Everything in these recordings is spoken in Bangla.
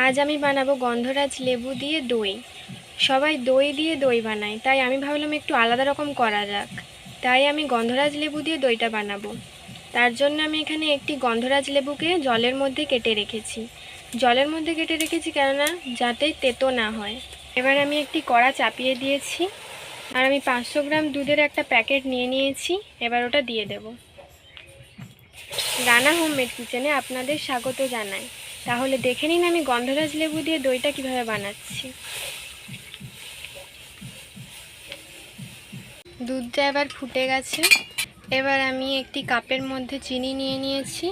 আজ আমি বানাবো গন্ধরাজ লেবু দিয়ে দই। সবাই দই দিয়ে দই বানায়, তাই আমি ভাবলাম একটু আলাদা রকম করা যাক। তাই আমি গন্ধরাজ লেবু দিয়ে দইটা বানাবো। তার জন্য আমি এখানে একটি গন্ধরাজ লেবুকে জলের মধ্যে কেটে রেখেছি। জলের মধ্যে কেটে রেখেছি কেননা যাতে তেতো না হয়। এবার আমি একটি কড়া চাপিয়ে দিয়েছি, আর আমি 500 গ্রাম দুধের একটা প্যাকেট নিয়ে নিয়েছি। এবার ওটা দিয়ে দেব। রানা হোমমেড কিচেনে আপনাদের স্বাগত জানাই। তাহলে দেখে নিন আমি গন্ধরাজ লেবু দিয়ে দইটা কিভাবে বানাচ্ছি। দুধটা এবার ফুটে গেছে। এবার আমি একটি কাপের মধ্যে চিনি নিয়ে নিয়েছি,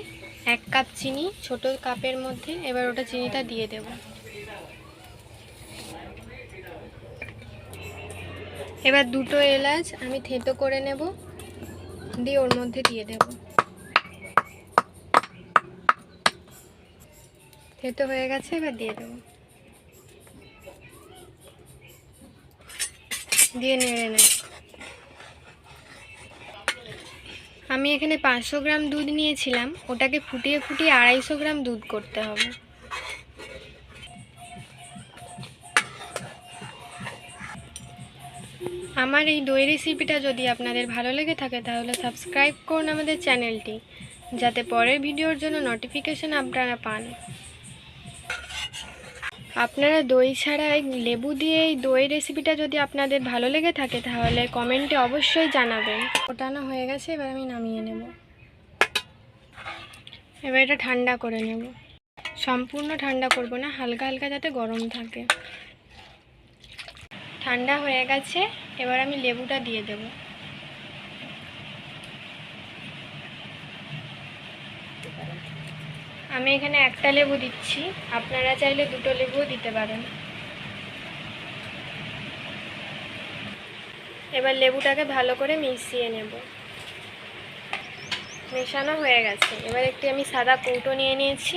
1 কাপ চিনি ছোট কাপের মধ্যে। এবার ওটা চিনিটা দিয়ে দেব। এবার 2টো এলাচ আমি থেঁতো করে নেব, দিয়ে ওর মধ্যে দিয়ে দেব। থেঁতো হয়ে গেছে, এবার দিয়ে দেব, দিয়ে নেড়ে নেব। আমি এখানে 500 গ্রাম দুধ নিয়েছিলাম, ওটাকে ফুটিয়ে ফুটিয়ে 250 গ্রাম দুধ করতে হবে। আমার এই দই রেসিপিটা যদি আপনাদের ভালো লেগে থাকে তাহলে সাবস্ক্রাইব করুন আমাদের চ্যানেলটি, যাতে পরের ভিডিওর জন্য নোটিফিকেশন আপনারা পান। আপনারা দই ছাড়া এই লেবু দিয়ে এই দই রেসিপিটা যদি আপনাদের ভালো লেগে থাকে তাহলে কমেন্টে অবশ্যই জানাবেন। ফোটানো হয়ে গেছে, এবার আমি নামিয়ে নেব। এবার এটা ঠান্ডা করে নেব। সম্পূর্ণ ঠান্ডা করব না, হালকা হালকা যাতে গরম থাকে। ঠান্ডা হয়ে গেছে, এবার আমি লেবুটা দিয়ে দেব। আমি এখানে একটা লেবু দিচ্ছি, আপনারা চাইলে 2টো লেবুও দিতে পারেন। এবার লেবুটাকে ভালো করে মিশিয়ে নেব। মেশানো হয়ে গেছে, এবার একটি আমি সাদা কৌটো নিয়ে নিয়েছি,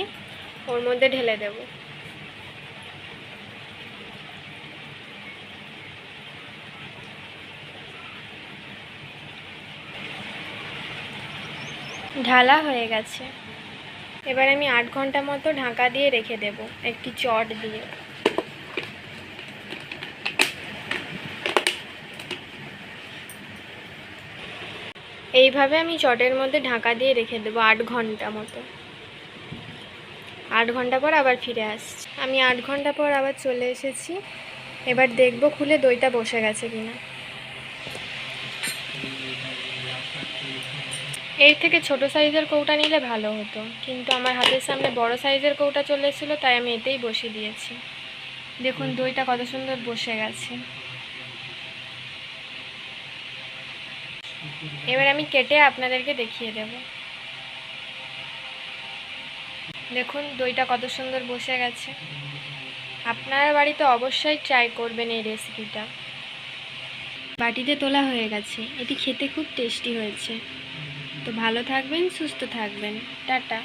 ওর মধ্যে ঢেলে দেব। ঢালা হয়ে গেছে। এবার আমি 8 ঘন্টা মতো ঢাকা দিয়ে রেখে দেব একটি চট দিয়ে। এইভাবে আমি চটের মধ্যে ঢাকা দিয়ে রেখে দেবো 8 ঘন্টা মতো। 8 ঘন্টা পর আবার ফিরে আসছি। আমি 8 ঘন্টা পর আবার চলে এসেছি। এবার দেখব খুলে দইটা বসে গেছে কিনা। এর থেকে ছোট সাইজের কৌটা নিলে ভালো হতো, কিন্তু আমার হাতের সামনে বড় সাইজের কৌটা চলে এসেছিলো, তাই আমি এতেই বসিয়ে দিয়েছি। দেখুন দইটা কত সুন্দর বসে গেছে। এবার আমি কেটে আপনাদেরকে দেখিয়ে দেব। দেখুন দইটা কত সুন্দর বসে গেছে। আপনারা বাড়িতে অবশ্যই ট্রাই করবেন এই রেসিপিটা। বাটিতে তোলা হয়ে গেছে। এটি খেতে খুব টেস্টি হয়েছে। তো ভালো থাকবেন, সুস্থ থাকবেন। টাটা।